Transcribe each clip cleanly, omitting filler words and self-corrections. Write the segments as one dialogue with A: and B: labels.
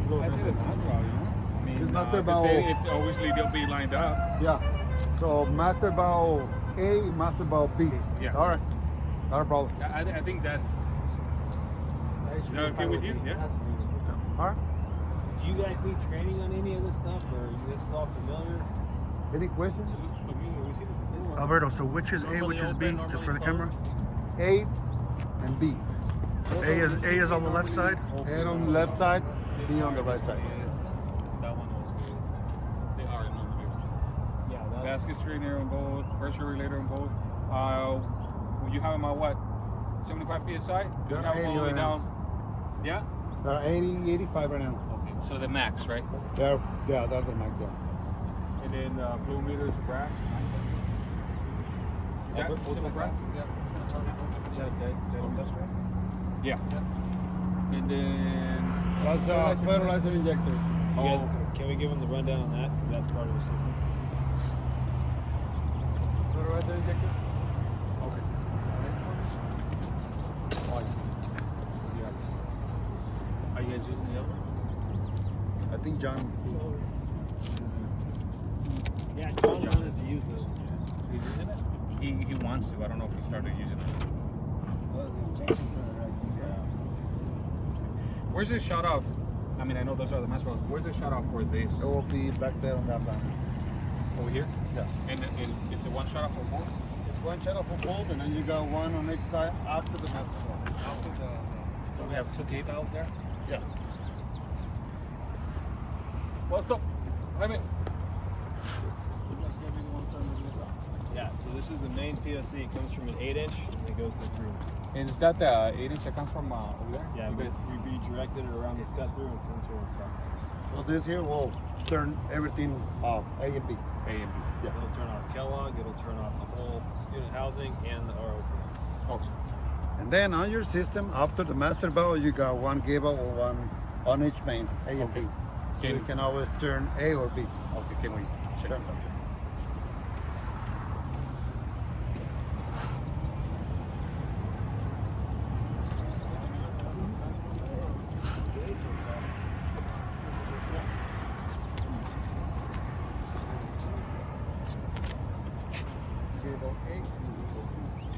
A: goes
B: I say the
A: into.
B: natural, you know. I mean,
A: It's master
B: they
A: valve.
B: say it, obviously they'll be lined up.
A: Yeah. So master valve A, master valve B.
B: Yeah.
A: All right. Not a problem.
B: I think that's. Is that okay with you? Yeah.
C: That's fine.
A: All right.
C: Do you guys need training on any of this stuff, or this is all familiar?
A: Any questions?
D: Alberto, so which is A, which is B, just for the camera?
A: A and B.
D: So A is on the left side.
A: A on the left side, B on the right side.
B: That one was good. They are in on the
C: Yeah, that's
B: basket strainer on both, pressure regulator on both. Will you have them at what? 75 psi? Do you
A: They're
B: have them all
A: 80
B: the way
A: right
B: down? Yeah?
A: They're 80, 85 right now.
B: Okay, so the max, right?
A: They're the max. Yeah.
B: And then blue meters brass. Is that ultimate brass? Yeah.
C: is that dead industrial?
B: Yeah. And then.
A: That's fertilizer injector.
C: You guys, can we give them the rundown on that? Because that's part of the system.
A: Fertilizer injector.
B: Okay. Yeah. Are you guys using the other one?
A: I think John.
C: Yeah, John wanted to use this.
B: He's using it? He wants to. I don't know if he started using it. Where's the shut off? I mean, I know those are the mass wells. Where's the shut off for this?
A: It will be back there on that line.
B: Over here?
A: Yeah.
B: And is it one shut off for both?
A: It's one channel for both, and then you got one on each side after the master valve. After the
B: So we have two gate valves there?
A: yeah.
B: Well, stop. Wait a minute.
C: Yeah, so this is the main PLC. It comes from an 8-inch and it goes through.
B: Is that the 8-inch that comes from over there?
C: Yeah,
B: You guys-
C: we redirected it around this cut through and comes here and stuff.
A: So this here will turn everything off, A and B.
B: A and B.
A: Yeah.
C: It'll turn off Kellogg, it'll turn off the whole student housing and the ROP.
B: Okay.
A: And then on your system, after the master valve, you got one cable or one on each main, A and B. So you can always turn A or B.
B: Okay, can we check
A: Sure.
B: this out?
A: Cable A and cable B.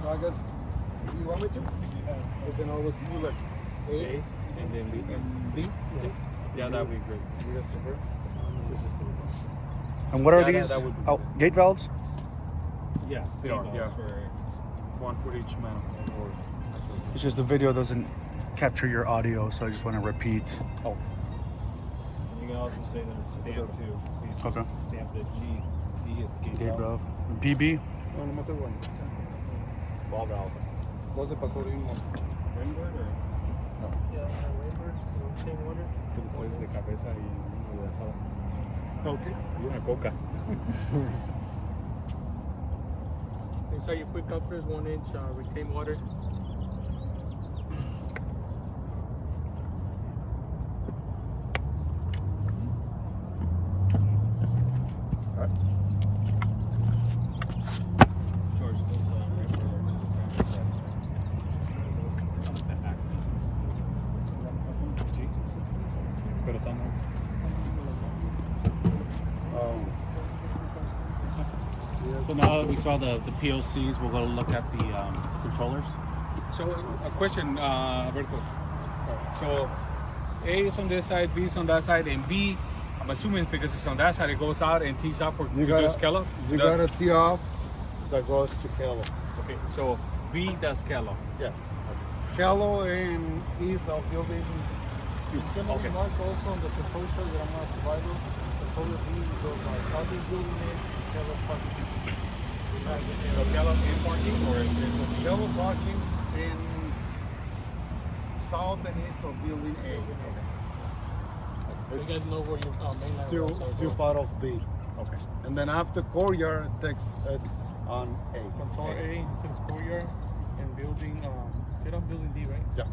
A: So I guess if you want me to, you can always move it A
C: And then we
A: and B.
C: Yeah, that would be great.
D: And what are
C: Yeah,
D: these
C: that would be
D: oh, gate valves?
C: Yeah,
B: They are, yeah.
C: For
B: One for each manifold.
D: It's just the video doesn't capture your audio, so I just want to repeat.
B: Oh.
C: you can also say that it's stamped too. See, it's
D: Okay.
C: stamped at G, D at the
D: Gate valve. BB.
A: No, nomás tengo uno.
B: Ball valve.
A: ¿Vos se pasó bien?
B: Windward or?
C: Yeah, same order.
B: Después de cabeza y uno de asado.
A: Okay.
B: Y una coca.
E: Inside your quick couplers, 1-inch reclaimed water.
C: George, those are just
B: Sí. Pero estamos.
F: So now that we saw the POCs, we'll go look at the controllers.
B: So a question, Alberto. So A is on this side, B is on that side, and B, I'm assuming because it's on that side, it goes out and tees up for
A: You
B: to do
A: got
B: Kellogg?
A: you got a tee off that goes to Kellogg.
B: Okay, so B does Kellogg.
A: Yes. Kellogg and east of building.
B: Okay.
E: Mark also on the control chart that I'm going to provide you. Controller B goes like Southeast building in, Kellogg parking.
B: So Kellogg in parking or is it?
A: Kellogg parking in south and east of building A.
E: You guys know where your main line
A: Still,
E: roads are
A: still
E: going.
A: part of B.
B: Okay.
A: And then after courtyard, it's on A.
E: Control A says courtyard and building, get on building D, right?
A: Yeah.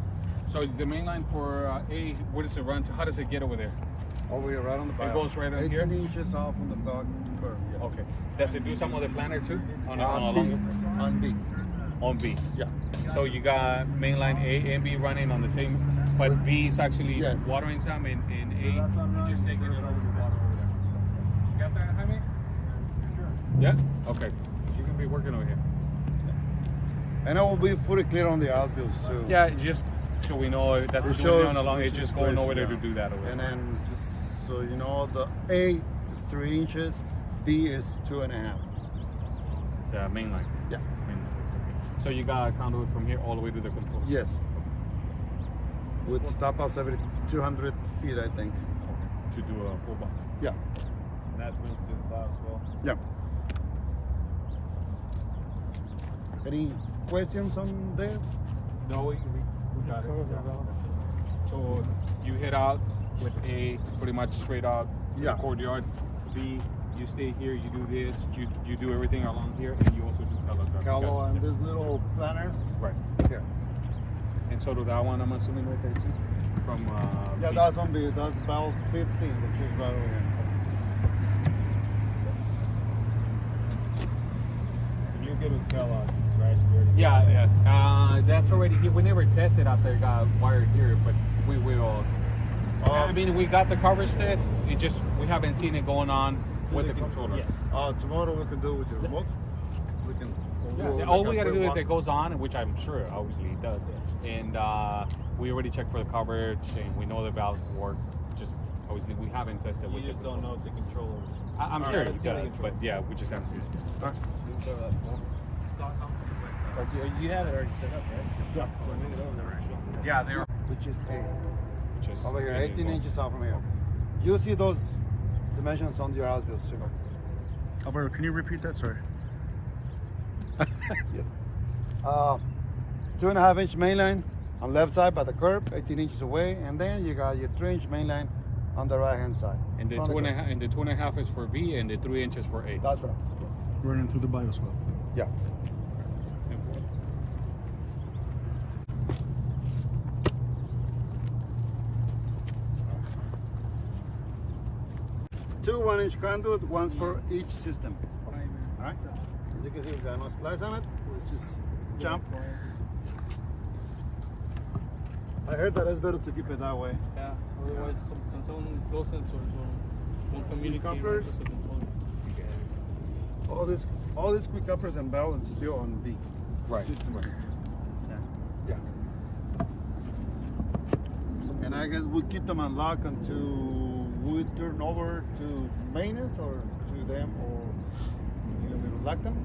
B: So the main line for A, where does it run to? How does it get over there?
A: Over here, right on the back.
B: goes right on
A: 18
B: here?
A: inches off on the back curve. Yeah.
B: Okay. Does it do some of the planner too? On a
A: On B.
B: longer?
A: On B.
B: On B.
A: Yeah.
B: So you got main line A and B running on the same But B is actually
A: Yes.
B: watering some, and A, you're just taking it over the water over there. You got that, Jaime? Yeah? Okay. You can be working over here.
A: And it will be fully clear on the as-bills too.
B: Yeah, just so we know that's
A: It
B: what's
A: shows-
B: going on along.
A: it
B: It's just
A: shows
B: going
A: clear,
B: over there to
A: yeah.
B: do that over
A: And
B: there.
A: then just so you know, the A is 3 inches, B is 2.5.
B: The main line.
A: Yeah.
B: Main line, okay. So you got a conduit from here all the way to the controller?
A: Yes. With stop ups every 200 feet, I think.
B: Okay. To do a pull box.
A: Yeah.
C: And that runs through the bow as well.
A: Yeah. Any questions on this?
B: No, we got it. Yeah. So you head out with A pretty much straight out to
A: Yeah.
B: the courtyard. B, you stay here, you do this, you do everything along here, and you also do Calo drop.
A: Calo
B: Okay.
A: and these little planners.
B: Right.
A: Here.
B: And so do that one, I'm assuming right there too? From
A: Yeah,
B: B.
A: that's on B. That's about 15, which is right over here.
C: And you're good with Kellogg, right? You already-
B: Yeah. That's already here. We never tested out there, got wired here, but we will. I mean, we got the cover set. It just we haven't seen it going on with the controller.
C: Yes.
A: Tomorrow we can do it with your remote. We can. we'll
B: Yeah, all
A: make
B: we
A: a
B: gotta
A: quick
B: do is
A: walk.
B: it goes on, which I'm sure obviously it does. And we already checked for the coverage, and we know the valves work. Just obviously we haven't tested
C: You
B: with
C: just
B: the
C: don't know
B: controller.
C: what the controllers.
B: I'm
C: All
B: sure
C: right,
B: it
C: let's see the
B: does,
C: controller.
B: but yeah, we just haven't seen it.
C: You can cover that. Or you have it already set up, right?
A: Yeah.
C: So bring it over there.
B: Yeah, they're
A: Which is A.
B: which is
A: Over here,
B: A as
A: 18
B: well.
A: inches out from here. You see those dimensions on your as-bills too.
D: Alberto, can you repeat that? Sorry.
A: Yes. 2.5 inch main line on left side by the curb, 18 inches away, and then you got your 3 inch main line on the right hand side.
B: And the
A: From
B: 2.5 and the 2.5 is for B, and the 3 inches for A.
A: That's right. Yes.
D: Running through the bioswale.
A: Yeah. Two 1-inch conduit, one's for each system. All right. As you can see, we've got no splice on it. We'll just jump. I heard that it's better to keep it that way.
E: Yeah, otherwise some flow sensors won't communicate
A: couplers.
E: with the component.
A: All these quick uppers and valves is still on B.
B: Right.
A: System. Yeah. And I guess we keep them unlocked until we turn over to maintenance or to them, or you want me to lock them?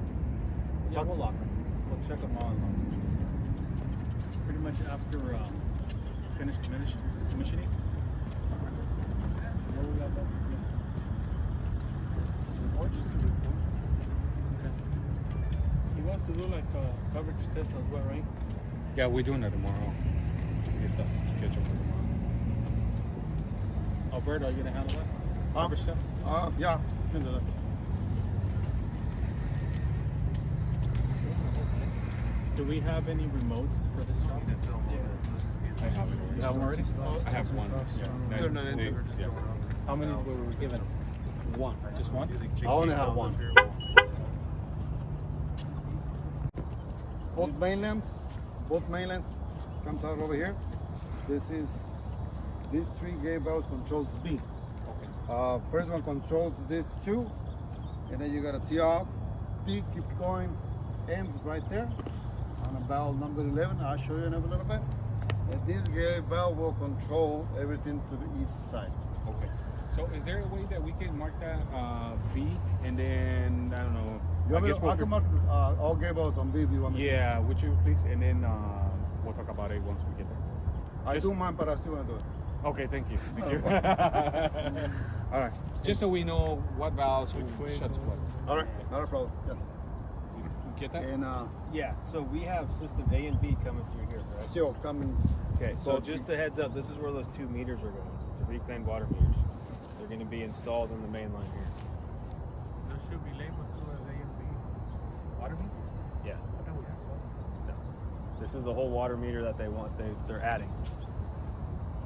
E: Yeah, we'll lock them. We'll check them all. Pretty much after commissioning. He wants to do like a coverage test as well, right?
B: Yeah, we're doing that tomorrow. I guess that's scheduled for tomorrow.
E: Alberto, are you gonna handle that?
A: Huh?
E: Coverage test?
A: Yeah, can do that.
E: Do we have any remotes for this job?
B: I have it already.
E: You have them already?
B: I have one. Yeah.
A: They're not
B: They-
A: into
B: yeah.
E: How many were we given? One. Just one?
A: I only have one. Both main lamps comes out over here. These 3 gate valves controls B. First one controls these 2, and then you got a tee off. B keeps going, ends right there on a valve number 11. I'll show you in a little bit. And this gate valve will control everything to the east side.
B: Okay. So is there a way that we can mark that B and then I don't know?
A: You want me
B: guess
A: to, I can mark all gate valves on B if you want me to.
B: Yeah, would you please? And then we'll talk about it once we get there.
A: I
B: Just-
A: do mine, but I still want to do it.
B: Okay, thank you. Thank you.
A: All right.
B: Just so we know what valves will shut what.
A: All right. Not a problem. Yeah.
B: Get that?
A: And
C: Yeah, so we have system A and B coming through here, correct?
A: still coming.
C: Okay, so
A: Both
C: just a heads up, this is where those 2 meters are going, the reclaimed water meters. They're going to be installed in the main line here.
B: There should be labeled too as A and B. Water meters?
C: Yeah.
B: I thought we had both.
C: No. This is the whole water meter that they're adding.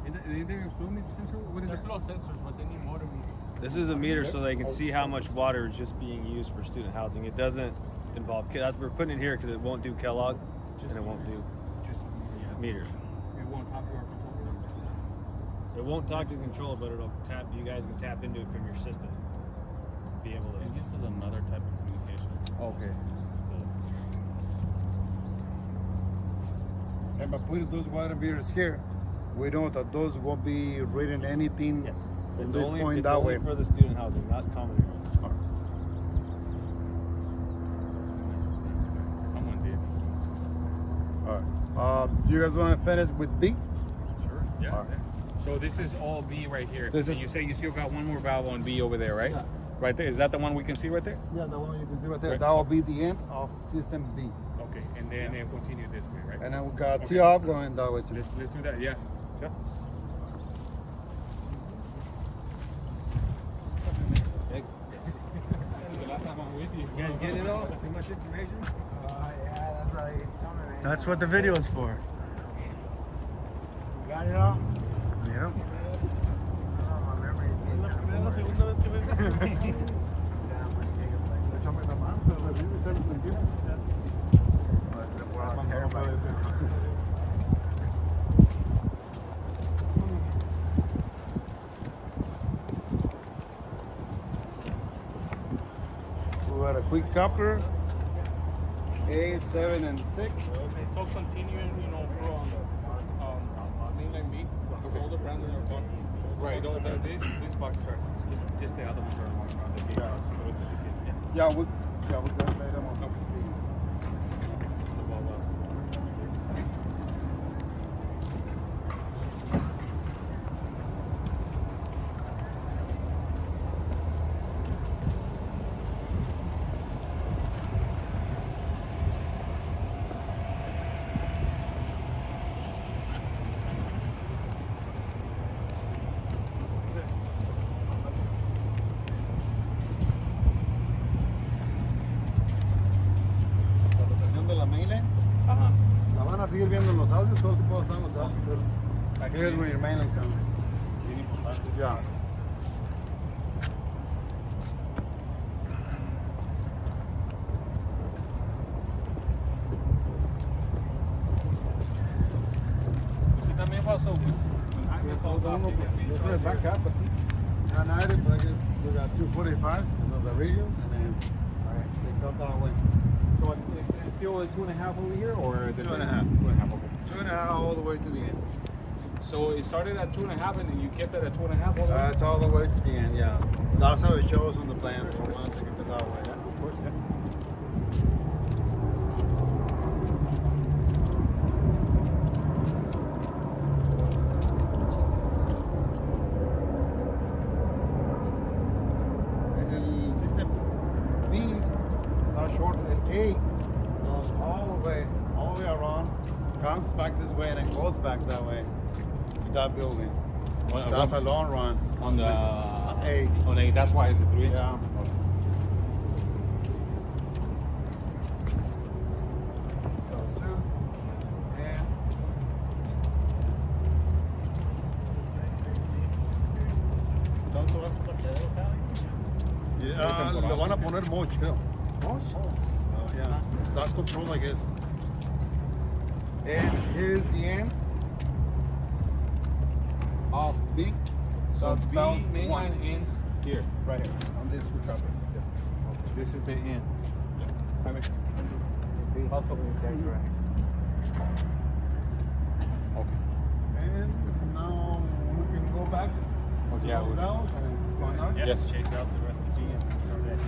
B: Is there a fluid sensor? What is
E: They're
B: it?
E: flow sensors, but they need motor meters.
C: This is a meter so they can see how much water is just being used for student housing. It doesn't involve, we're putting it here because it won't do Kellogg and it won't do
B: Just
C: meters.
B: It won't talk to our controller.
C: It won't talk to the controller, but it'll tap. You guys can tap into it from your system. Be able to.
F: And this is another type of communication.
B: Okay.
A: And by putting those water meters here, we know that those won't be reading anything
C: Yes.
A: from
C: It's
A: this
C: only,
A: point
C: it's
A: that
C: only
A: way.
C: for the student housing, not common areas.
B: Someone did.
A: All right. Do you guys want to finish with B?
B: Sure. Yeah.
A: All right.
B: So this is all B right here.
A: This
B: and
A: is-
B: you say you still got one more valve on B over there, right?
A: Yeah.
B: Right there. Is that the one we can see right there?
A: Yeah, the one you can see right there.
B: Right.
A: That will be the end of system B.
B: Okay. And then it'll continue this way, right?
A: And then we got
B: Okay.
A: T off going that way too.
B: Let's do that. Yeah. Sure.
C: Okay.
B: This is the last time I'm with you.
C: You guys get it all? Too much information?
E: Yeah, that's what you told me, man.
D: That's what the video is for.
E: You got it all?
D: Yeah.
E: Oh, my memory's getting kind of blurry. Yeah, much bigger, but-
A: Échame la mano, pero revisa everything here.
E: We're on terabytes.
A: We got a quick coupler, A, 7, and 6.
F: So continuing, grow on the mainline B, the older brand in your phone.
B: Right. This box are just the other ones are more on the B. So it's a CPP.
A: Yeah, we got later on.
B: The ball was.
A: La rotación de la mainline.
B: Ajá.
A: La van a seguir viendo en los audios, todos se pueden estar en los audios, pero here's where your mainline comes.
B: Bien importante.
A: Yeah.
B: Sí, también pasó.
A: This is back up, but an item, but I guess we got 245 of the radios, and then 6 out that way.
B: So it's still a 2.5 over here, or the
A: 2.5.
B: 2.5. Okay.
A: 2.5 all the way to the end.
B: So it started at 2.5, and then you kept it at 2.5 all the way.
A: That's all the way to the end, yeah. That's how it shows on the plans. So we wanted to get it that way. Yeah?
B: Of course, yeah.
A: And el system B starts short. El A goes all the way around, comes back this way, and then goes back that way to that building. That's a long run.
B: On the
A: A.
B: On A. That's why it's a 3 inch.
A: Yeah.
B: Okay.
A: Le van a poner moch, creo. Yeah. That's control, I guess. And here's the end of B.
B: So B
A: about
B: main
A: one.
B: line ends here.
A: Right here on this cover.
B: Okay. This is the end. I mean, okay.
A: And now we can go back.
B: Okay, yeah, we-
A: down and find out.
C: Yeah,
B: Yes.
C: chase out the rest of the B and start that.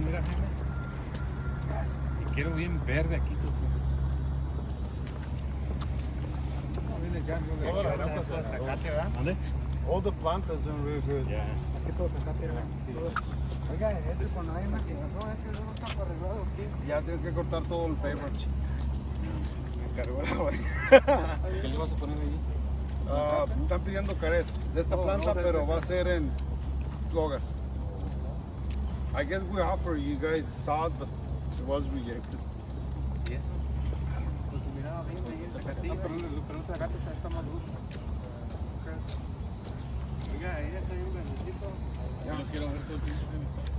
B: Mira, Jaime. Y quiero bien verde aquí.
A: Todas las plantas son-
C: ¿Dónde?
A: All the plantas are really good.
C: Yeah.
E: Aquí todo sacate, ¿verdad? Oiga, cuando hay máquinas, no, es que eso no está para arreglado, ¿qué?
A: Ya tienes que cortar todo el paper. Me cargó la güey.
B: ¿Qué le vas a poner allí?
A: Están pidiendo carez de esta
E: Oh,
A: planta,
E: no,
A: pero va a ser en Logas. I guess we offer you guys salt, but it was rejected.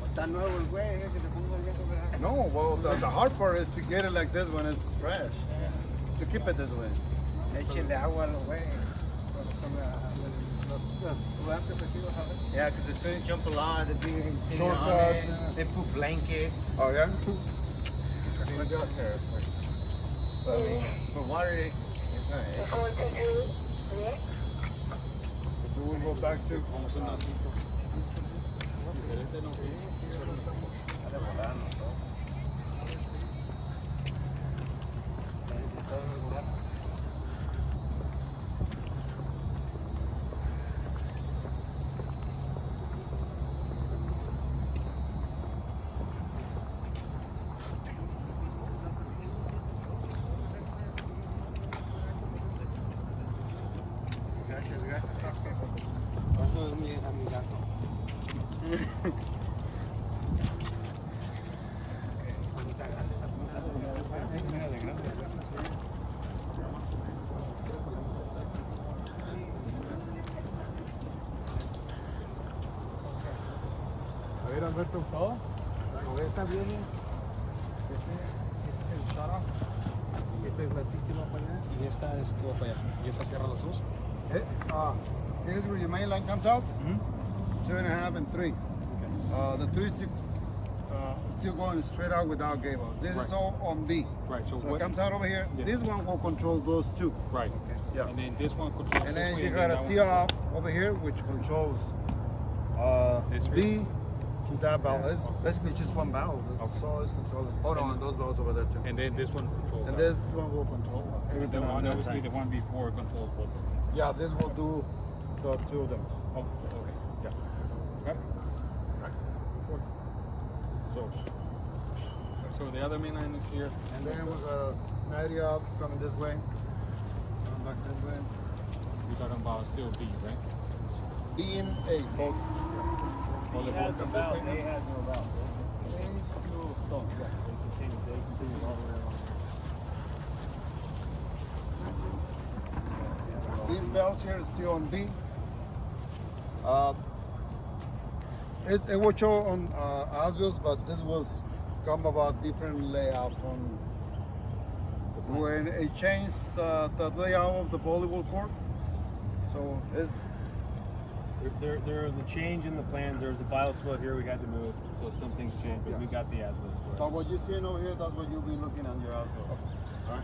E: Está nuevo el güey, que te pongo el viejo, ¿verdad?
A: No, well, the hard part is to get it like this when it's fresh. To keep it this way.
E: Échele agua a los güey. Los estudiantes aquí, vas a ver. Yeah, because the students jump a lot, they be sitting on
A: Shortcuts.
E: it, they put blankets.
A: Oh yeah?
E: For water, it's not.
A: So we'll go back to.
B: A ver, Alberto, ¿todo? Como ves, está bien. Este es el shut off. Y esta es la título para allá. Y esta es como para allá. Y esta cierra los dos.
A: Here's where your main line comes out. 2.5 and 3. The 3 is still going straight out without gable. This is all on B.
B: Right, so
A: So
B: what?
A: it comes out over here.
B: Yes.
A: This one will control those two.
B: Right.
A: Yeah.
B: And then this one controls
A: And
B: this
A: then
B: way,
A: you
B: and
A: got
B: then
A: a
B: that
A: tee
B: one-
A: off over here, which controls
B: This
A: B to that valve. It's basically just one valve. That's
B: Okay.
A: all it's controlling. Oh no, and those valves over there too.
B: And then this one controls
A: And
B: that.
A: this one will control
B: The
A: everything on
B: one,
A: that
B: obviously,
A: side.
B: the one before controls both.
A: Yeah, this will do the two of them.
B: Oh, okay.
A: Yeah.
B: Right.
A: So,
B: So the other main line is here.
A: and then we got 90 up coming this way. Coming back this way.
B: You're talking about still B, right?
A: B and A.
B: Both. Well, they both come this way now?
E: has no valve.
A: So, yeah.
E: They continue all the way along.
A: These valves here is still on B. It will show on Asbil's, but this was come about different layout from when it changed the layout of the volleyball court. So it's
C: There was a change in the plans. There was a bioswale here we had to move, so some things changed, but we got the asphalt for
A: so
C: it.
A: what you're seeing over here, that's what you'll be looking on your Asbil. All right.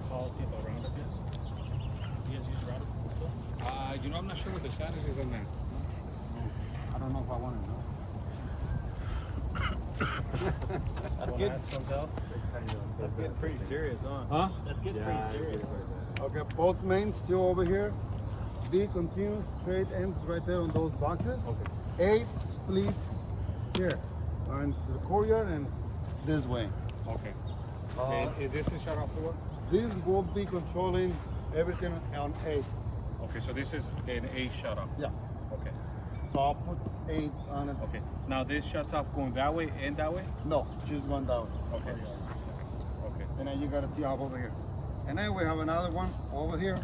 B: Policy about roundup yet? You guys use roundup? You know, I'm not sure what the status is on that. I don't know if I want to know.
C: That's good. That's getting pretty serious, huh?
B: Huh?
C: That's getting pretty serious.
A: Okay, both mains still over here. B continues, straight ends right there on those boxes.
B: Okay.
A: 8 splits here. And the courtyard and this way.
B: Okay.
A: Uh,
B: And is this the shut off for?
A: This will be controlling everything on 8.
B: Okay, so this is an A shut off.
A: Yeah.
B: Okay.
A: So I'll put 8 on it.
B: Okay. Now this shuts off going that way and that way?
A: No, just one down.
B: Okay. Okay.
A: And then you got a tee off over here. And then we have another one over here.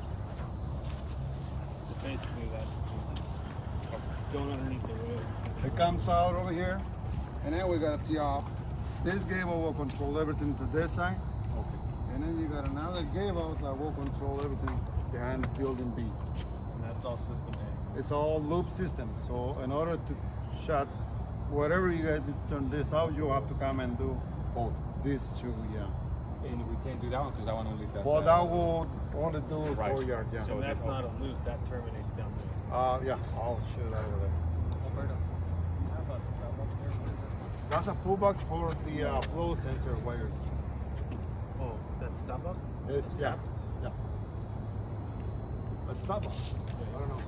C: Basically, that's just going underneath the road.
A: It comes out over here. And then we got a tee off. This gable will control everything to this side.
B: Okay.
A: And then you got another gable that will control everything behind building B.
C: And that's all system A.
A: It's all loop system. So in order to shut whatever you guys turn this out, you have to come and do
B: Both.
A: these two, yeah.
B: And we can't do that one because that one only does.
A: Well, that will only do
B: Right.
A: 4 yards, yeah.
B: So
C: And that's
B: okay.
C: not a loop, that terminates down there.
A: Yeah, I'll show that over there.
C: Alberto, you have a Starbucks there? What is that?
A: That's a pull box for the flow sensor wires.
C: Oh, that's Starbucks?
A: It's, yeah, yeah. stop off. I don't know.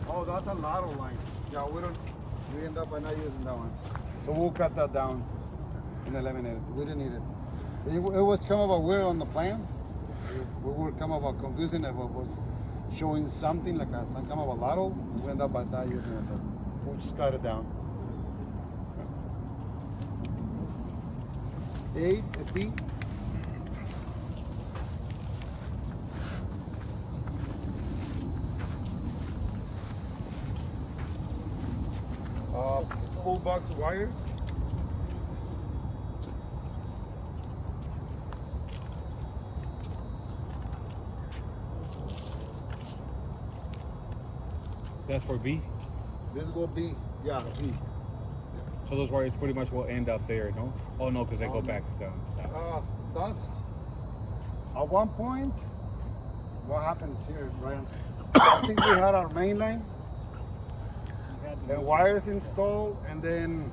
A: Oh, that's a lateral line. Yeah, we end up by not using that one. So we'll cut that down and eliminate it. We didn't need it. It was come about weird on the plans. We would come about confusing if it was showing something like some kind of a lateral. We end up by not using it. So we'll just cut it down. 8 feet. Full box wire.
B: That's for B.
A: This will be, yeah, B.
B: So those wires pretty much will end up there, no? Oh no, because they go back down.
A: That's at one point. What happens here, Ryan? I think we had our main line and wires installed, and then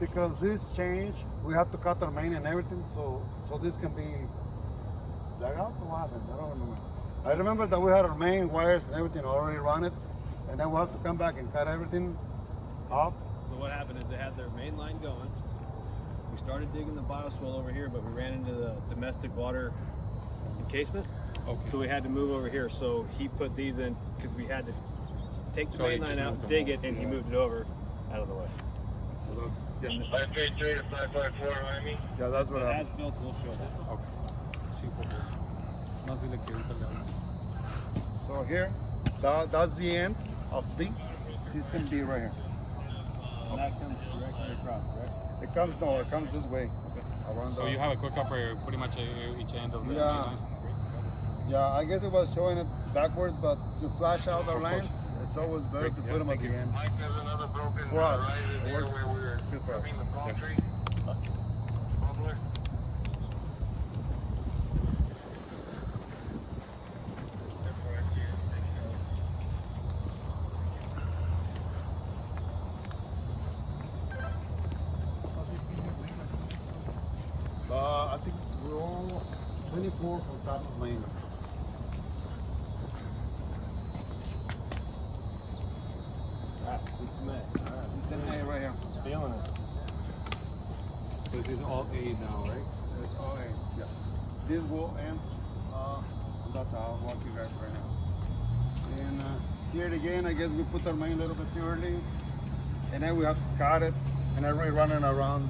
A: because this changed, we have to cut our main and everything. So this can be dug out. What happened? I don't remember. I remember that we had our main wires and everything already run it, and then we have to come back and cut everything off.
C: So what happened is they had their main line going. We started digging the bioswale over here, but we ran into the domestic water encasement.
B: Okay.
C: So we had to move over here. So he put these in because we had to take the
B: So he
C: main line
B: just
C: out,
B: moved them
C: dig
B: over.
C: it, and he moved it over out of the way.
A: So that's, yeah,
G: 533 to 554, Miami.
A: yeah, that's what
C: But
A: happened.
C: as built, we'll show this.
B: Okay. Sí, por favor. Más dile que ahorita le hablo.
A: So here, that's the end of B, system B right here.
C: And that comes directly across, correct?
A: It comes this way. Around
B: So
A: the-
B: you have a quick upper pretty much at each end of the
A: Yeah.
B: line?
A: Yeah, I guess it was showing it backwards, but to flash out our
B: Of course.
A: lines, it's always better to
B: Yeah,
A: put them at
B: thank
A: the
B: you.
A: end.
G: Mike, there's another broken
A: For us.
G: riser
A: It
G: there
A: works
G: where we were
A: good for us.
G: trimming the palm
B: Yeah.
G: tree. Bubbler.
A: I think we're all 24 on top of main.
C: Alright, system A. Alright,
A: System A right here.
C: feeling it.
B: This is all A now, right?
A: That's all A. Yeah. This will end. That's how I'll walk you guys right now. And here again, I guess we put our main a little bit too early, and then we have to cut it, and then we're running around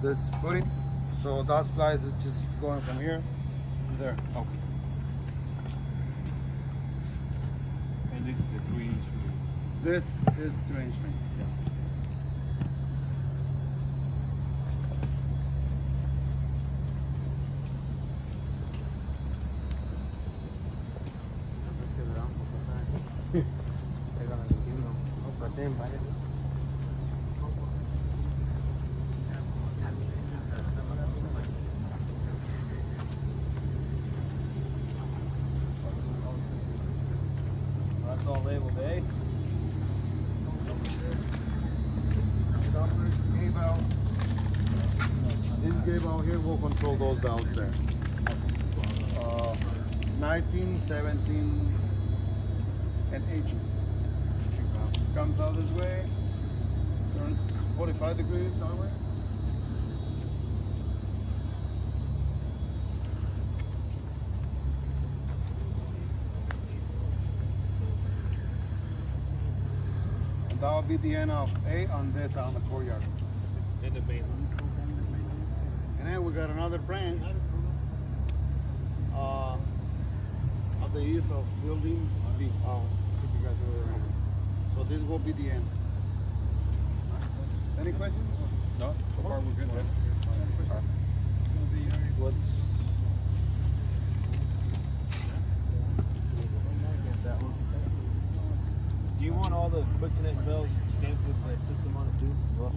A: this footing. So that splice is just going from here to there.
B: Okay. And this is a 3-inch.
A: This is 2-inch main. Yeah.
C: That's all labeled A.
A: Gate valve. This gate valve here will control those valves there. 19, 17, and 18. Comes out this way, turns 45 degrees that way. And that will be the end of A on this on the courtyard.
C: In the main line.
A: And then we got another branch of the east of building B. I'll keep you guys over right now. So this will be the end. Any questions?
B: No, so far we're good. Then.
C: What's do you want all the quick connect bells stamped with the system on it too? Well,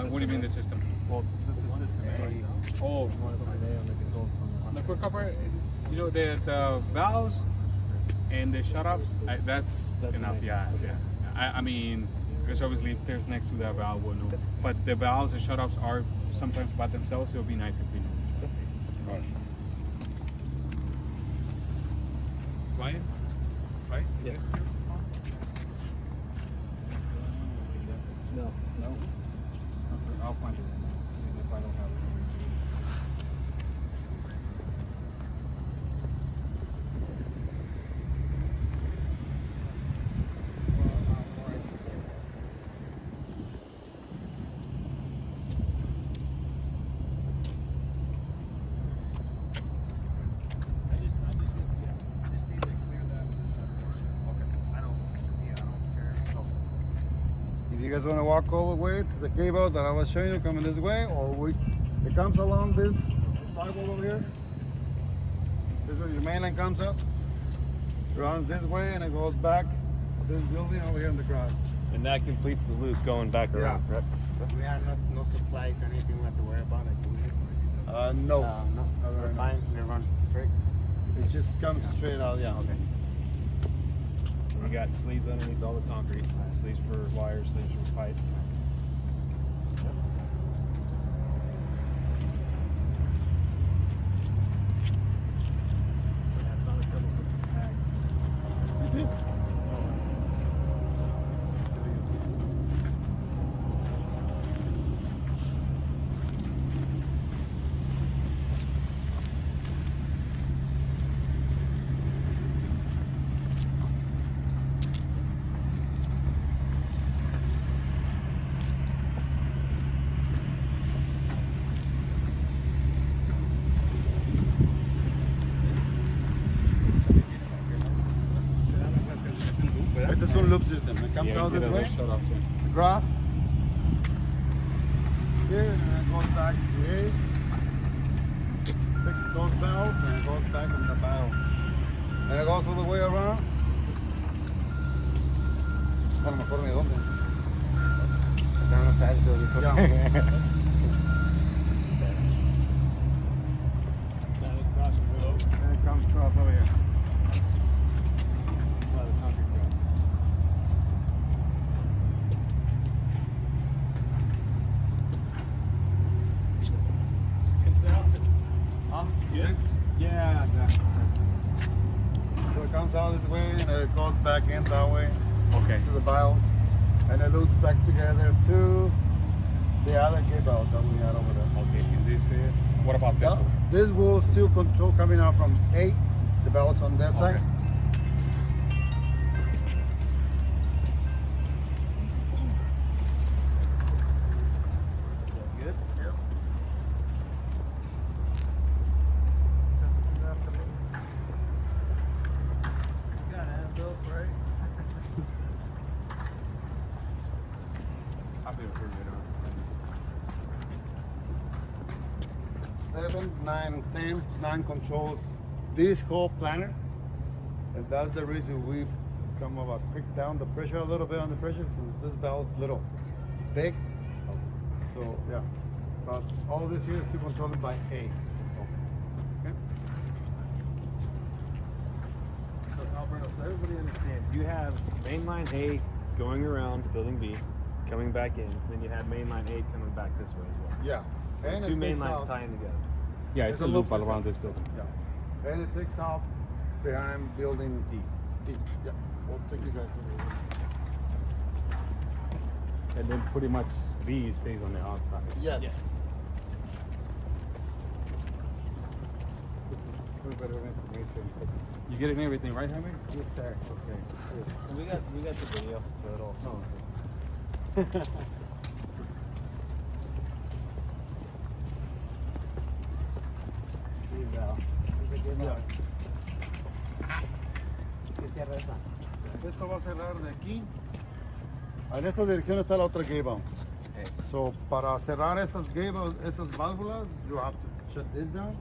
B: What do you mean the system?
C: well, this is system A.
B: Oh,
C: You want to put an A on the control
B: the quick upper, you know, the valves and the shut-offs, that's enough.
C: enough.
B: Yeah,
C: Okay.
B: yeah. I mean, because obviously if there's next to that valve, we'll know. But the valves and shut-offs are sometimes by themselves. It'll be nice if we know.
A: Right.
B: Ryan? Right? Is
C: Yes.
B: this your phone?
C: No.
B: No. Okay, I'll find it. And if I don't have it.
A: If you guys want to walk all the way to the cable that I was showing you, coming this way, or it comes along this sidewalk over here. This is where your main line comes up, runs this way, and it goes back to this building over here in the garage.
C: And that completes the loop going back around,
A: Yeah.
C: correct?
E: We have no supplies or anything we have to worry about. Like, do we?
A: No,
E: No. We're fine. They run straight.
A: it just comes straight out. Yeah.
E: Okay.
C: We got sleeves underneath all the concrete. Sleeves for wires, sleeves for pipe.
A: Este es un loop system. It comes out this way. The grass. Here, and then it goes back to the A. Fixes those valves, and it goes back on the valve. And it goes all the way around. A lo mejor ni dónde.
E: No sabes,
A: Yeah. And it comes across over here.
C: Yeah, exactly.
A: So it comes out this way, and it goes back in that way
C: Okay.
A: to the valves. And it loops back together to the other gate valve that we had over there.
B: Okay, and this is, what about this
A: Yeah,
B: one?
A: this will still control coming out from 8, the belts on that side.
C: Good?
A: Yep.
E: got handbills, right?
B: I'll be able to figure it out.
A: 7, 9, 10, 9 controls this whole planner. And that's the reason we come about quick down the pressure a little bit on the pressure since this valve's little big. So yeah. But all this here is still controlled by A. Okay.
C: So Alberto, so everybody understands, you have mainline A going around building B, coming back in, then you have mainline A coming back this way as well.
A: Yeah. And
C: Two
A: it
C: main
A: takes
C: lines
A: out,
C: tying together.
B: Yeah,
A: It's
B: it's
A: a
B: a
A: loop
B: loop all
A: system.
B: around this building.
A: yeah. And it takes out behind building D. Yeah. We'll take you guys over here.
B: And then pretty much B stays on the outside.
A: Yes.
C: Yeah.
B: Little bit of information. You getting everything right, Jaime?
E: Yes, sir.
B: Okay.
C: We got the video, so it'll.
B: Oh,
A: Esto va a cerrar de aquí. En esta dirección está la otra gable. So, para cerrar estas gables, estas válvulas, you have to shut this down.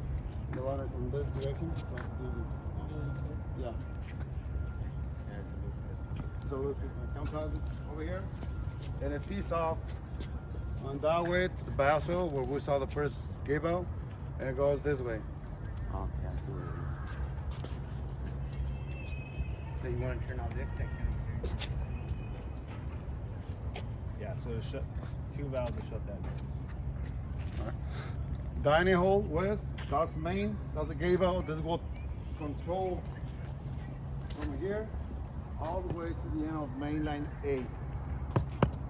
A: The one is in this direction. Yeah. So this is, it comes out over here, and it tees off on that way to the basso where we saw the first gable, and it goes this way.
E: Okay, I see what it is. So you want to turn off this section?
C: Yeah, so shut, 2 valves to shut that down.
A: Dining hall west, that's main, that's a gable. This will control from here all the way to the end of main line A.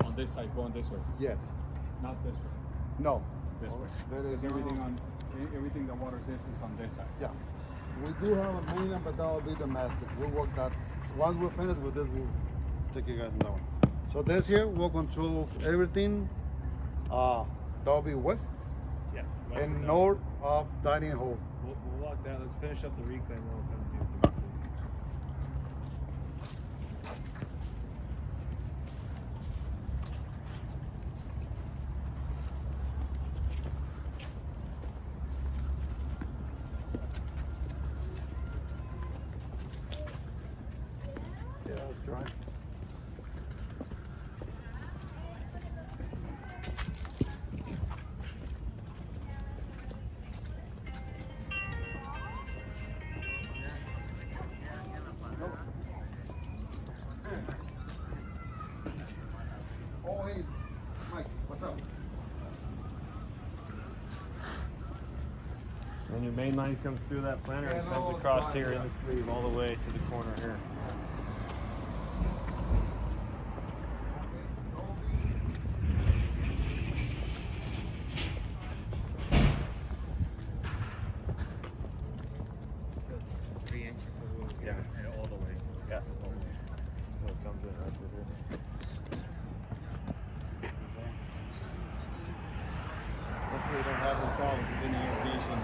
B: On this side, going this way,
A: Yes.
B: not this way.
A: No.
B: This way.
A: There is
B: Everything
A: no-
B: on everything the water is on this side.
A: Yeah. We do have a main line, but that will be domestic. We'll work that. Once we're finished with this, we'll take you guys know. So this here will control everything. That will be west
C: Yeah.
A: and north of dining hall.
C: We'll walk down. Let's finish up the reclaim. Then we'll come do the rest of it.
A: Yeah, that's right. Oh, hey, Mike, what's up?
C: And your main line comes through that planter and
A: Yeah,
C: comes
A: no,
C: across
A: it's
C: here
A: fine,
C: in the sleeve all the way to the corner here. Yeah, all the way. Yeah. So it comes in right through here. Hopefully we don't have any problems with any irrigation.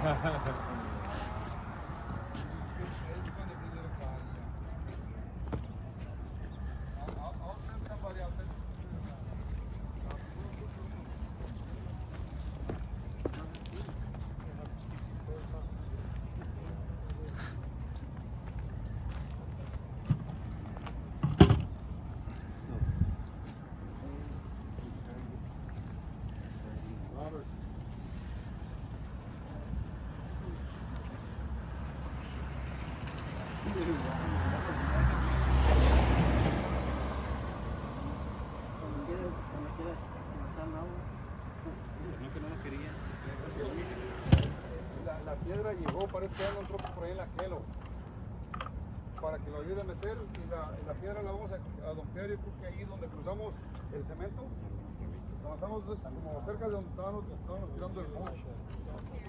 A: It's gonna be a little tight, yeah. I'll send somebody out there. Robert. La piedra llegó, parece que anda un tropo por ahí en la Kelo. Para que lo ayude a meter y la piedra la vamos a don Pierre, yo creo que ahí donde cruzamos el cemento. Estamos como cerca de donde estábamos tirando el mulch.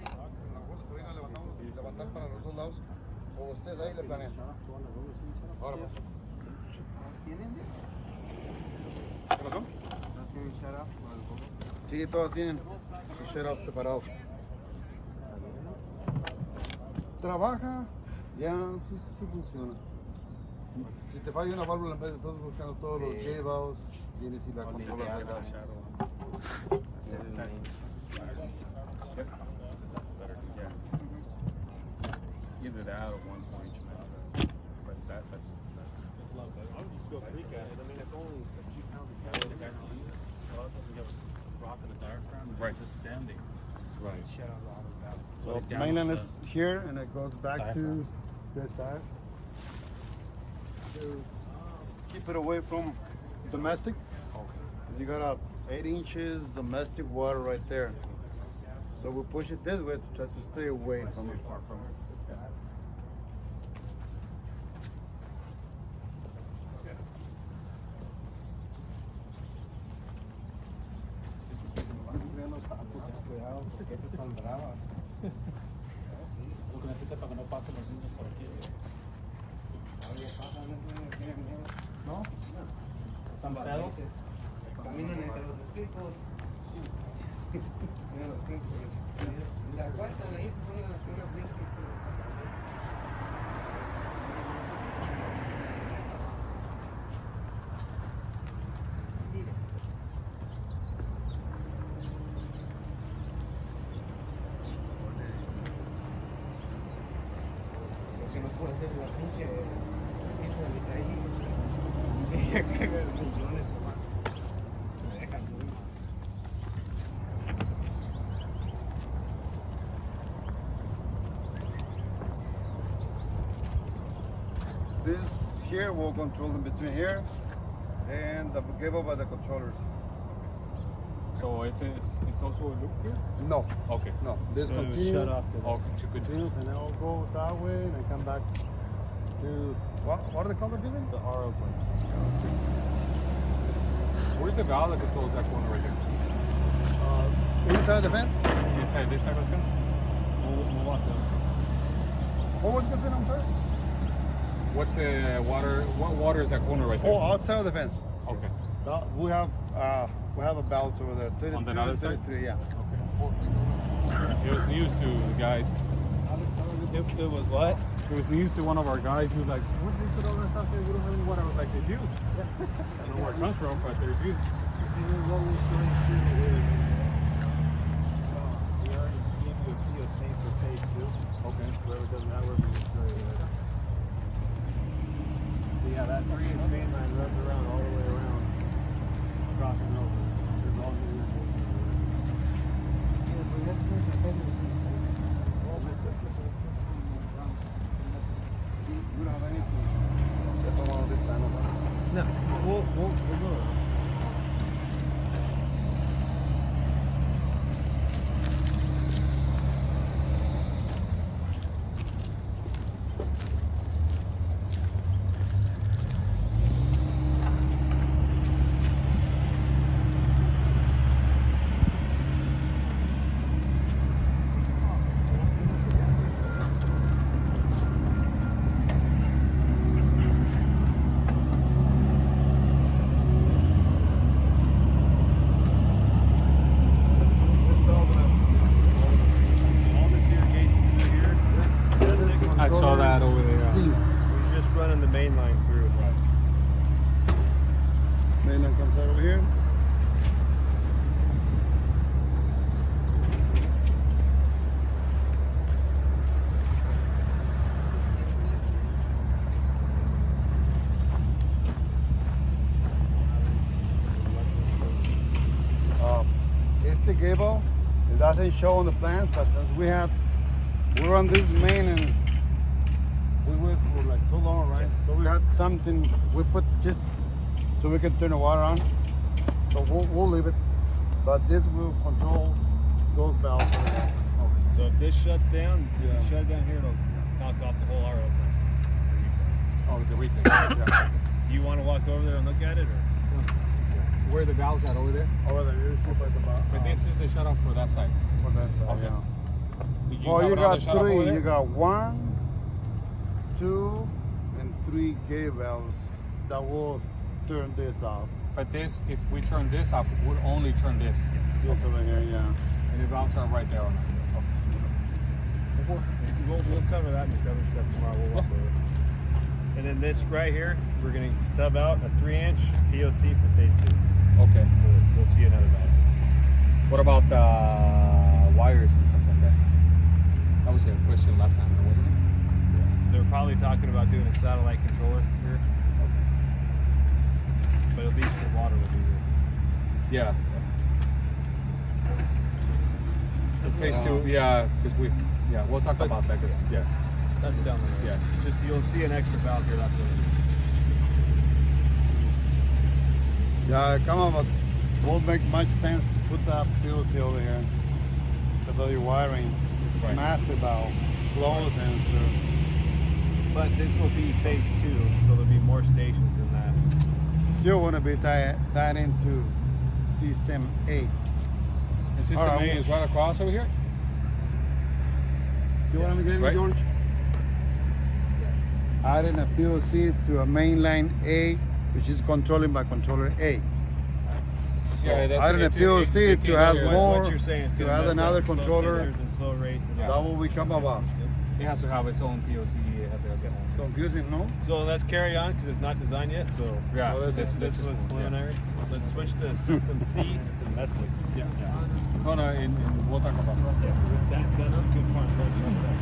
A: A lo mejor se viene a levantar para los dos lados. O ustedes ahí le planean. Ahora pues. ¿Qué pasó? Sí, todas tienen su shut-off separado. Trabaja, ya, sí funciona. Si te falla una válvula en vez de estás buscando todos los J-valves, vienes y la controlas.
B: Either that or 1 point. But that's a lot better.
C: I would just go precast. I mean, it's only a few pounds of
E: The way the guys use this, a lot of times we have a rock in the diaphragm, and
B: Right.
E: it's just standing.
B: Right.
E: Shut out a lot of that.
A: So
E: It
A: mainland
E: damages
A: is here and it goes back to this side. To keep it away from domestic. You got a 8 inches domestic water right there. So we push it this way to try to stay away from it.
B: Far from it.
E: Lo que necesita para que no pasen los niños por así. ¿No? ¿Están pedos?
H: Caminan entre los espejos. Mira los espejos. Se aguantan ahí, son las que unas 20. Lo que no puedo hacer la pinche esa de ahí. Me cagan millones, nomás. Me dejan subir.
A: This here will control in between here and the gable by the controllers.
B: So it's also a loop here?
A: No,
B: Okay.
A: no. This
C: So it would
A: continue.
C: shut off to
B: Okay.
C: continues and then it'll go that way and then come back
A: to what do they call the building?
B: The RO plant. Where's the valve that controls that corner right there?
A: Inside the fence.
B: Inside this side of the fence? We'll walk down.
A: What was the concern? I'm sorry.
B: What's the water? What water is that corner right there?
A: Oh, outside of the fence.
B: Okay.
A: We have a belt over there. 32,
B: On the other side?
A: 33, yeah.
B: It was news to the guys.
C: It was what?
B: It was news to one of our guys. He was like, "What they put all that stuff there? We don't have any water." I was like, "They do." I don't know where it comes from, but they do. Okay.
C: Whoever doesn't have work, we just throw it away. Yeah, that 3-inch main line runs around all the way around, crossing over. There's all new
A: We don't have anything.
C: No, we'll go. All this irrigation through here,
B: I saw that over there.
C: we're just running the main line through.
A: Mainland comes out over here. It's the gable. It doesn't show on the plans, but since we're on this main and we wait for like so long, right? So we had something we put just so we can turn the water on. So we'll leave it, but this will control those valves.
C: So if this shuts down, shut it down here, it'll knock off the whole RO plant.
B: Oh, the weekend. Yeah.
C: Do you want to walk over there and look at it, or?
B: Where are the valves at over there?
A: Over there, you see by the bottom.
B: But this is the shut off for that side.
A: For that side,
B: Okay.
A: yeah.
B: Did
A: Oh,
B: have
A: you
B: another
A: got
B: shut off over
A: three.
B: there?
A: You got 1, 2, and 3 gate valves that will turn this off.
B: But this, if we turn this off, it would only turn this.
A: This over here, yeah.
B: And the valves are right there on it.
C: We'll cover that in the cover stuff tomorrow. We'll walk over. And then this right here, we're going to stub out a 3-inch POC for phase 2.
B: Okay.
C: So we'll see another valve.
B: What about wires and stuff like that? That was a question last time, wasn't it?
C: They're probably talking about doing a satellite controller here. But at least the water will be there.
B: Yeah. The phase 2, yeah, because we'll talk about that. 'Cause, yeah.
C: That's down the road.
B: Yeah.
C: Just you'll see an extra valve here. That's what it is.
A: Yeah, come on, but won't make much sense to put that PLC over here because of your wiring.
B: Right.
A: Master valve, flow sensor.
C: But this will be phase 2, so there'll be more stations in that.
A: Still want to be tied into system A.
B: And system
A: All right,
B: A is right across over here?
A: See what I'm getting,
B: Right.
A: George? Adding a PLC to a mainline A, which is controlling by controller A. So
B: Yeah, that's-
A: adding a
B: it's-
A: PLC
B: it
A: to
B: can
A: have
B: share.
A: more,
C: What you're saying is
A: to
C: gonna
A: add
C: mess
A: another
C: up flow
A: controller,
C: sensors and flow rates and
A: that will become about.
B: It has to have its own POC. It has to get one.
A: Confusing, no?
C: So let's carry on because it's not designed yet. So
B: Yeah,
A: So
C: this
B: this
C: was
B: is cool,
C: preliminary. Let's switch to system C and that's like
B: Yeah. No, and we'll talk about that.
C: that's a good point.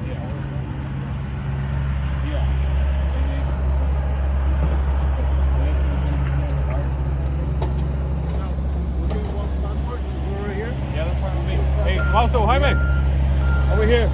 C: Yeah.
B: Yeah, that's fine with me. Hey, also, Jaime, over here.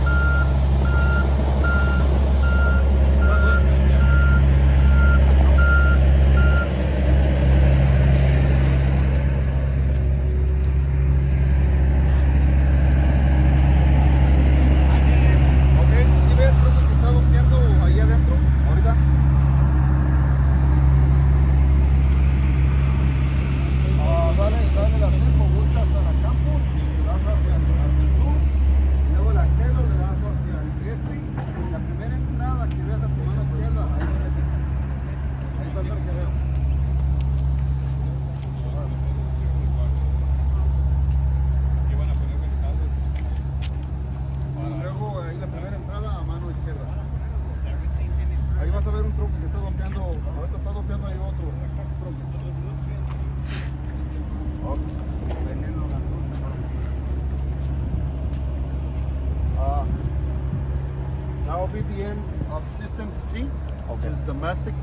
A: That will be the end of system C, which
B: Okay.
A: is domestic.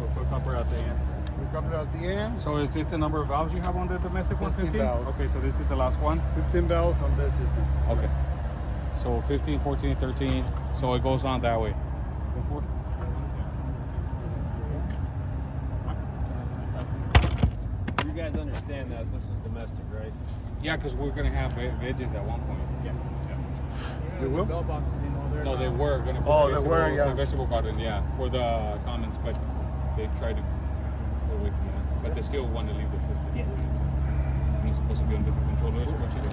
B: So put copper at the end.
A: We cover it at the end.
B: So is this the number of valves you have on the domestic one?
A: 15 valves.
B: Okay, so this is the last one.
A: 15 belts on this system.
B: Okay. So 15, 14, 13. So it goes on that way.
C: You guys understand that this is domestic, right?
B: Yeah, because we're gonna have veggies at one point. Yeah.
A: You will?
E: Bell boxes, you know, they're
B: No, they
E: not-
B: were gonna put
A: Oh, they were, yeah.
B: a vegetable garden, yeah, for the commons, but they tried to go away from that. But they still want to leave the system.
E: Yeah.
B: And it's supposed to be on different controllers. What you do?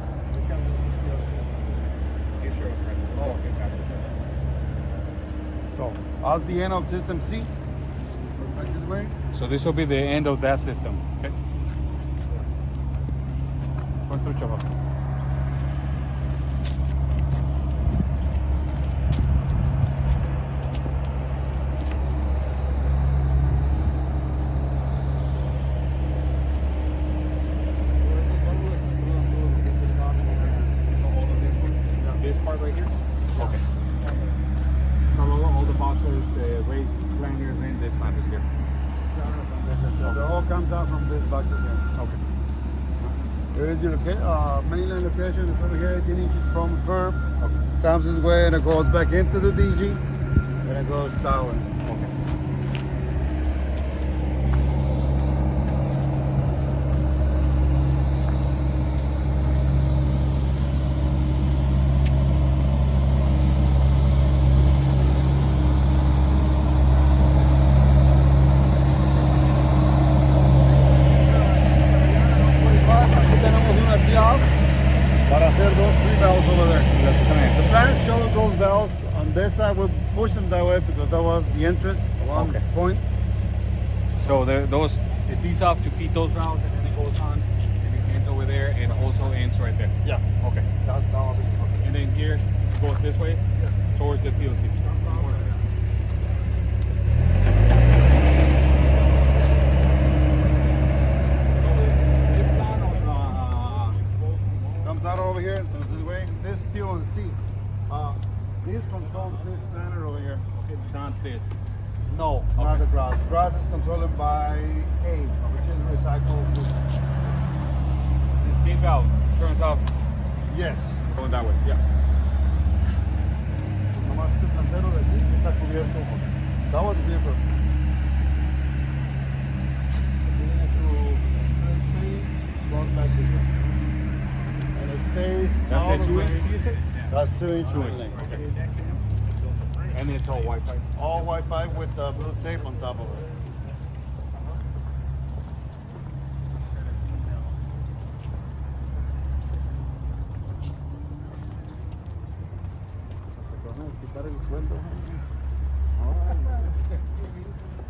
B: You sure it's right. Oh, okay, got it.
A: So, that's the end of system C. Go back this way.
B: So this will be the end of that system. Okay. Go through, chaval. This part right here? Okay. So all the boxes, the raised lanyards, and this part is here.
A: It all comes out from this box here.
B: Okay.
A: Here is your mainline location. It's over here, 18 inches from the curb. Comes this way and it goes back into the DG. And it goes down.
B: Okay.
A: Aquí tenemos una tía para hacer those 3 valves over there. The plan shows those valves on that side. We'll push them that way because that was the entrance, one
B: Okay.
A: point.
B: So it leads off to feed those valves, and then it goes on, and it ends over there, and also ends right there.
A: Yeah.
B: Okay.
A: That'll be okay.
B: And then here it goes this way towards the PLC.
A: Comes out over here, goes this way. This is still on C. This controls this center over here.
B: Okay, not this.
A: No, not the grass. Grass is controlled by A, which is recycled.
B: This big valve turns off
A: Yes.
B: going that way. Yeah.
A: Nomás este plantero de aquí está cubierto. That was different. Goes back this way. And it stays all
B: That's
A: the
B: a 2
A: way.
B: inch, you say?
A: That's 2-inch wings.
B: Okay. And it's all Wi-Fi.
A: All white pipe with blue tape on top of it.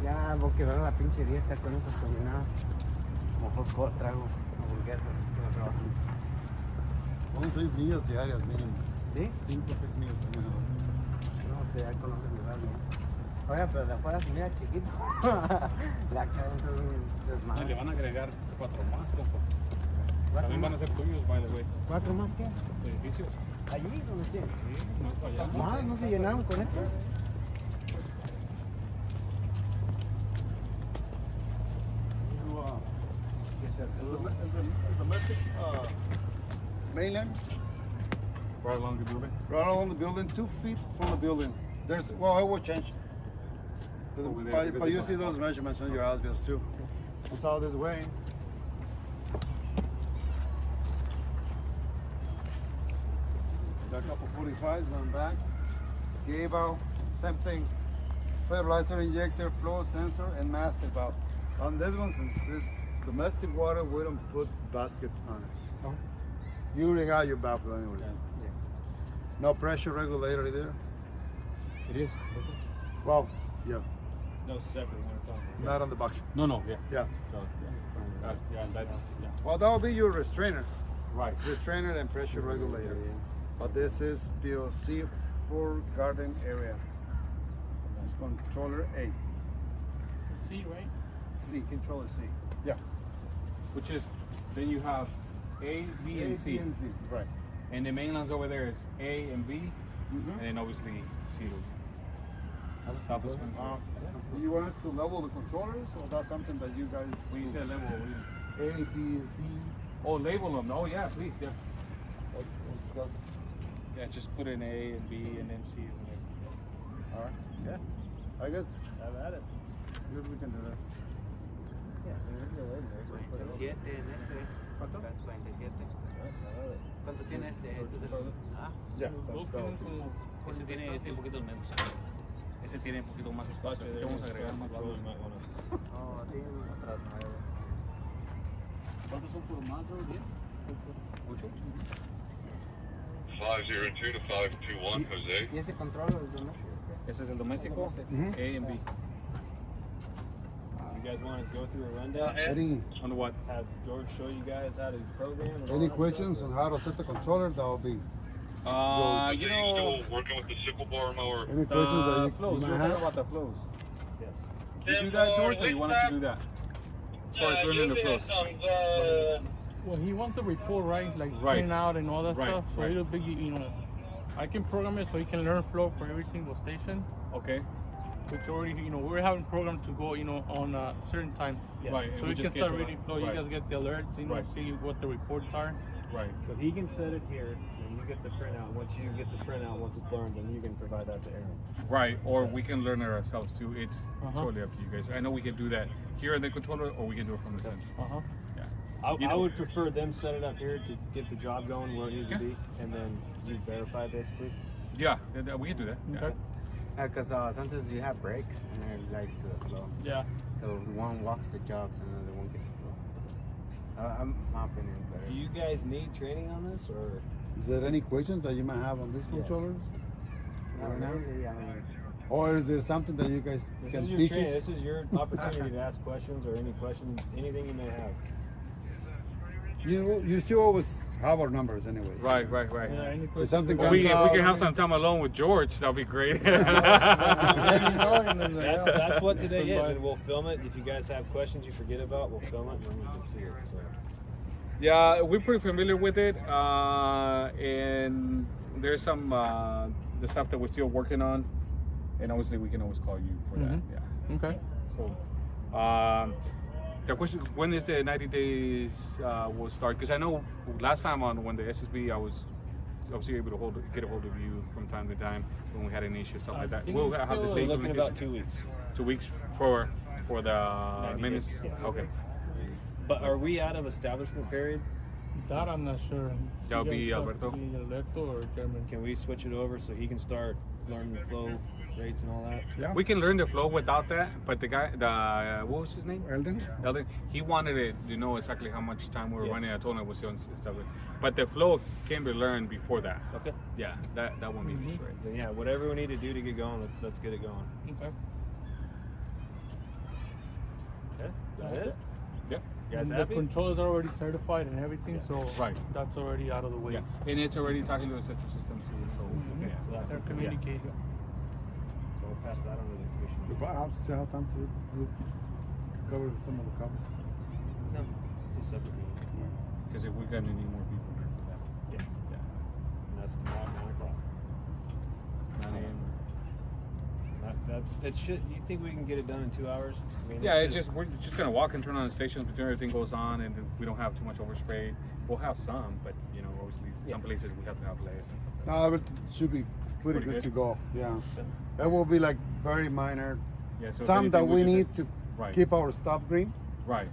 H: Ya, vos quebraron la pinche dieta con esas combinadas. Mejor trago hamburguesas.
A: Son 6 millas diarias mínimo.
H: ¿Sí?
A: 5 o 6 millas mínimo.
H: No, te ya conoces mi barrio. Oiga, pero de afuera se mira chiquito. La cara dentro de un
B: Y
H: desmadre.
B: le van a agregar 4 más, compa. También van a ser tuyos, by the way.
H: ¿4 más qué?
B: Edificios.
H: ¿Allí? ¿Dónde esté?
B: Sí, más para allá.
H: ¿Más? ¿No se llenaron con estos?
A: The domestic mainland,
B: Right along the building.
A: right along the building, 2 feet from the building. There's, well, it will change.
B: Over there,
A: But,
B: because
A: but you
B: it's
A: see
B: on-
A: those measurements on your house bills too. Comes out this way. Got a couple 45s going back. Gave out, same thing. Fertilizer injector, flow sensor, and master valve. On this one, since it's domestic water, we don't put baskets on it.
B: Oh.
A: You ring out your baffle anyway. No pressure regulator there.
B: It is.
A: Well, yeah,
C: No separate one.
A: not on the box.
B: No, no, yeah.
A: Yeah.
B: So, yeah, that's, yeah.
A: Well, that will be your restrainer.
B: Right.
A: Restrainer and pressure regulator. But this is PLC for garden area. It's controller A.
F: C, right?
A: C.
B: Controller C.
A: Yeah.
B: Which is, then you have A, B, and C.
A: and C. Right.
B: And the main lines over there is A and B,
A: Mhm.
B: and then obviously zero. Self-explanatory.
A: Do you want us to level the controllers, or that's something that you guys
B: When you
A: do?
B: say level, what do you mean?
A: A, B, and C?
B: Oh, label them. Oh yeah, please. Yeah.
A: That's,
B: Yeah, just put in A and B and then C.
A: all right.
C: Yeah.
A: I guess
C: Have at it.
A: we can do that.
H: 47 en este.
C: ¿Cuánto?
H: 47. ¿Cuánto tiene este? Este es el- Ah,
A: Yeah.
F: Todos tienen como
B: Ese tiene un poquito menos. Ese tiene un poquito más espacio. Le vamos a agregar más valor.
H: no, tiene otras 9.
B: ¿Cuántos son por más? ¿10? 8.
G: 502 to 521, Jose.
H: ¿Y ese control es de México?
B: Ese es el doméstico. A and B.
C: You guys want to go through a rundown?
A: Any
B: On what?
C: Have George show you guys how to program? and all
A: any
C: that
A: questions
C: stuff?
A: on how to set the controller? That will be.
B: You
G: Are you
B: know,
G: still working with the sickle bar mower?
A: Any questions that
B: the
A: you
B: flows.
A: might
B: You're talking
A: have?
B: about the flows.
C: Yes.
B: Did you do that, George, or you want us to do that? As far as learning the flows.
F: well, he wants the report right, like
B: Right.
F: print out and all that
B: Right,
F: stuff. So
B: right.
F: it'll be, I can program it so he can learn flow for every single station.
B: Okay.
F: Which already, we're having programmed to go, on a certain time.
C: Yes.
B: Right. and
F: So we can
B: just
F: start
B: schedule
F: reading
B: that.
F: flow. You
B: Right.
F: guys get the alerts,
B: Right.
F: see what the reports are.
B: Right.
C: So he can set it here, and you get the printout. Once you get the printout, once it's learned, then you can provide that to Aaron.
B: Right. Or we can learn it ourselves too. It's
F: Uh-huh.
B: totally up to you guys. I know we can do that here at the controller, or we can do it from the center.
F: Uh-huh.
B: Yeah.
C: I would prefer them set it up here to get the job going where it needs to
B: Okay.
C: be, and then you verify basically.
B: Yeah. We can do that. Yeah.
F: Okay.
H: Because sometimes you have breaks and it relates to the flow.
F: Yeah.
H: So one walks the jobs and another one gets the flow. My opinion is better.
C: Do you guys need training on this, or?
A: Is there any questions that you might have on these controllers?
H: Not
A: Right now?
H: really, I mean,
A: Or is there something that you guys
C: This
A: can
C: is your
A: teach
C: training.
A: us?
C: This is your opportunity to ask questions or any questions, anything you may have.
A: You still always have our numbers anyways.
B: Right.
F: Yeah, any
A: If
F: questions
A: something
F: about-
A: comes
B: We
A: out,
B: can have some time alone with George. That'll be great.
C: That's what today is, and we'll film it. If you guys have questions you forget about, we'll film it and then you can see it. So.
B: Yeah, we're pretty familiar with it, and there's some the stuff that we're still working on, and obviously we can always call you for that.
F: Mhm.
B: Yeah.
F: Okay.
B: So, the question: when is the 90 days will start? Because I know last time when the SSB, I was obviously able to get a hold of you from time to time when we had an issue, stuff
F: I
B: like that.
F: think
B: We'll
F: it's
B: have the
F: still-
B: same
C: We're looking about
B: communication.
C: 2 weeks.
B: 2 weeks for the
C: 90
B: minutes.
C: days, yes.
B: Okay.
C: But are we out of establishment period?
F: That I'm not sure.
B: That'll be
F: See,
B: Alberto?
F: Alberto or German.
C: Can we switch it over so he can start learning the flow rates and all that?
A: Yeah.
B: We can learn the flow without that, but the guy, what was his name?
A: Eldon?
B: Eldon, he wanted it to know exactly how much time we were
C: Yes.
B: running. I told him it was on stuff, but the flow can be learned before that.
C: Okay.
B: Yeah, that won't be an issue, right?
C: Then yeah, whatever we need to do to get going, let's get it going.
F: Okay.
C: Okay. Is that it?
B: Yeah.
C: You guys
F: And
C: happy?
F: the controls are already certified and everything, so
B: Right.
F: that's already out of the way.
B: Yeah, and it's already talking to the central system too. So
F: Mhm.
B: yeah,
C: So that's
F: They're
C: yeah.
F: communicating.
C: So we'll pass that on to the
A: You
C: commission.
A: perhaps still have time to cover some of the covers.
C: No, it's a separate meeting.
B: because if we're gonna need more people,
C: Yes.
B: yeah,
C: And that's tomorrow at 9 o'clock.
B: 9 a.m.
C: That's it. Should you think we can get it done in 2 hours? I mean,
B: Yeah, it's just we're just gonna walk and turn on the stations, but everything goes on, and we don't have too much overspray. We'll have some, but obviously some places we have to have less and stuff. Like that.
A: No, everything should be pretty
B: Pretty
A: good to
B: good?
A: go. Yeah. That will be like very minor.
B: Yeah, so if
A: Some that
B: anything,
A: we
B: just-
A: need to
B: right,
A: keep our stuff green.
B: right,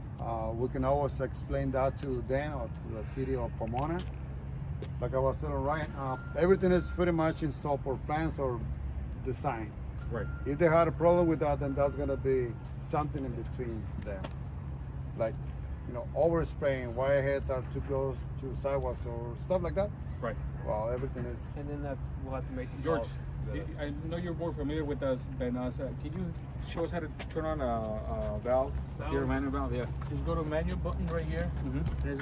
A: We can always explain that to Dan or to the city of Pomona. Like I was telling Ryan, everything is pretty much installed for plans or design.
B: right.
A: If they had a problem with that, then that's gonna be something in between them. Like, overspraying, wire heads are too close to sidewalks or stuff like that.
B: Right.
A: Well, everything is.
C: And then we'll have to make the
B: George,
C: call.
B: I know you're more familiar with us than us. Can you show us how to turn on a valve? Your manual valve, yeah.
F: Just go to menu button right here,
B: Mm-hmm.
F: and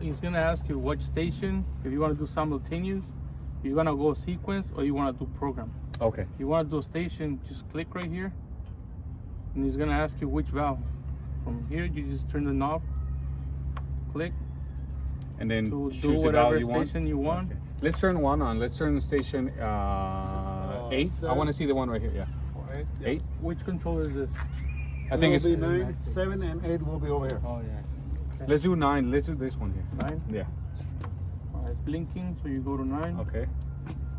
F: it's gonna ask you which station. If you want to do simultaneous, you're gonna go sequence, or you want to do program.
B: Okay.
F: If you want to do station, just click right here, and it's gonna ask you which valve. From here, you just turn the knob, click
B: And then
F: to do
B: choose the valve
F: whatever
B: you want.
F: station you want.
B: Okay. Let's turn one on. Let's turn the station 8. I want to see the one right here. Yeah.
A: Eight. Yeah.
B: 8.
F: Which controller is this?
B: I think it's.
A: It'll be 9, 7, and 8 will be over here.
F: Oh yeah.
B: Let's do 9. Let's do this one here.
F: 9.
B: Yeah.
F: Alright, it's blinking, so you go to 9.
B: Okay.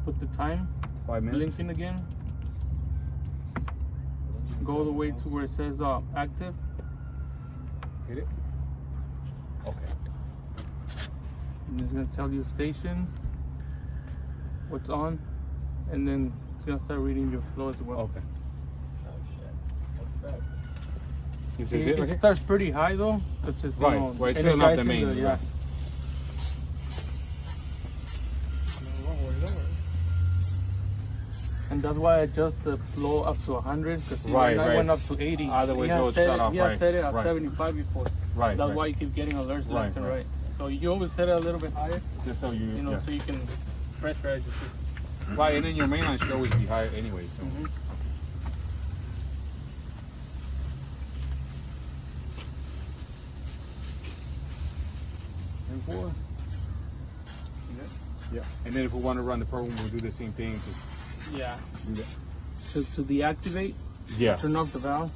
F: Put the time.
B: 5 minutes.
F: Blinking again. Go all the way to where it says active.
B: Hit it. Okay.
F: And it's gonna tell you station, what's on, and then it's gonna start reading your flow as well.
B: Okay.
H: Oh shit. What's that?
B: Is
F: It,
B: this it? Right
F: it
B: here?
F: starts pretty high though, because it's
B: Right, where it's filling up the main,
F: yeah.
B: right.
F: And that's why I adjust the flow up to 100, because
B: Right,
F: I
B: right.
F: went up to 80.
B: Otherwise
F: He
B: it
F: had
B: would
F: set
B: shut
F: it-
B: off,
F: he had
B: right,
F: set it at
B: right.
F: 75 before.
B: Right.
F: That's
B: right.
F: why you keep getting alerts
B: Right,
F: left and
B: right.
F: right. So you always set it a little bit higher,
B: Just so you.
F: you know,
B: Yeah.
F: so you can pressurize the system.
B: Right, and then your main line should always be higher anyway. So. And 4. Yeah. And then if we want to run the program, we'll do the same thing. Just
F: Yeah.
B: do that.
F: To deactivate,
B: Yeah.
F: turn off the valve.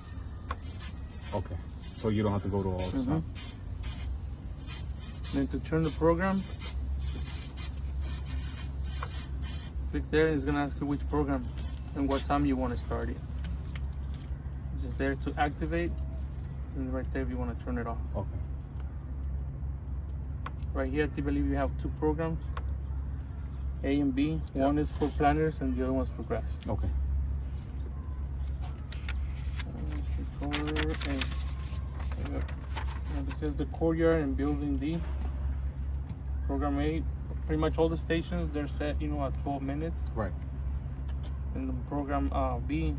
B: Okay. So you don't have to go to all this stuff.
F: Then to turn the program, click there and it's gonna ask you which program and what time you want to start it. Just there to activate, and right there if you want to turn it off.
B: Okay.
F: Right here, I believe you have 2 programs, A and B. One is for planners and the other one's for grass.
B: Okay.
F: Controller A. And this is the courtyard and building D. Program A, pretty much all the stations they're set, you know, at 12 minutes.
B: Right.
F: And the program B,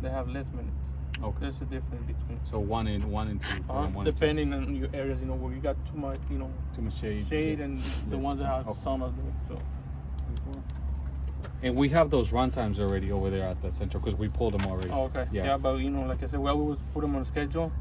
F: they have less minutes.
B: Okay.
F: There's a difference between.
B: So 1 and 2. One and two.
F: Depending on your areas, you know, where you got too much, you know,
B: Too much shade.
F: shade and the
B: Yes.
F: ones that have
B: Okay.
F: sun on them. So.
B: And we have those run times already over there at that center because we pulled them already.
F: Oh, okay.
B: Yeah.
F: Yeah, but you know, like I said, we always put them on schedule,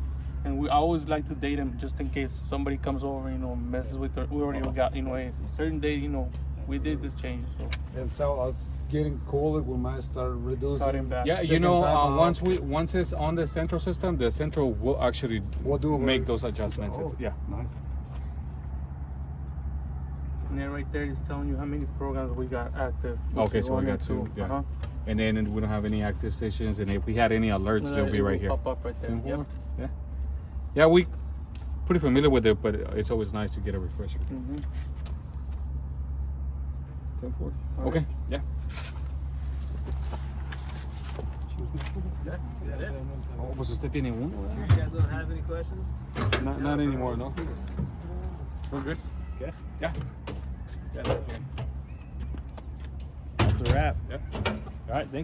F: and we always like to date them just in case somebody comes over, you know, messes with. We already got, you know, a certain day, you know, we did this change, so
A: And so as getting colder, we might start reducing.
F: cutting back.
B: Yeah, you
A: Taking
B: know,
A: time out.
B: once it's on the central system, the central will actually
A: We'll do it
B: make
A: right.
B: those adjustments.
A: Oh,
B: Yeah.
A: nice.
F: And then right there is telling you how many programs we got active.
B: Okay,
F: which is
B: so we
F: 1
B: got
F: and
B: 2. Yeah.
F: Uh-huh.
B: And then we don't have any active stations, and if we had any alerts, they'll be
F: It
B: right
F: will
B: here.
F: Pop up right there.
B: Mhm.
F: Yep.
B: Yeah. Yeah, we pretty familiar with it, but it's always nice to get a refresher.
F: Mm-hmm.
B: 10-4.
F: All
B: Okay.
F: right.
B: Yeah. Oh, pues usted tiene uno.
C: You guys don't have any questions?
B: Not anymore, no. We're good.
C: Okay.
B: Yeah. Yeah.
C: That's a wrap.
B: Yeah.
C: All right, thank you.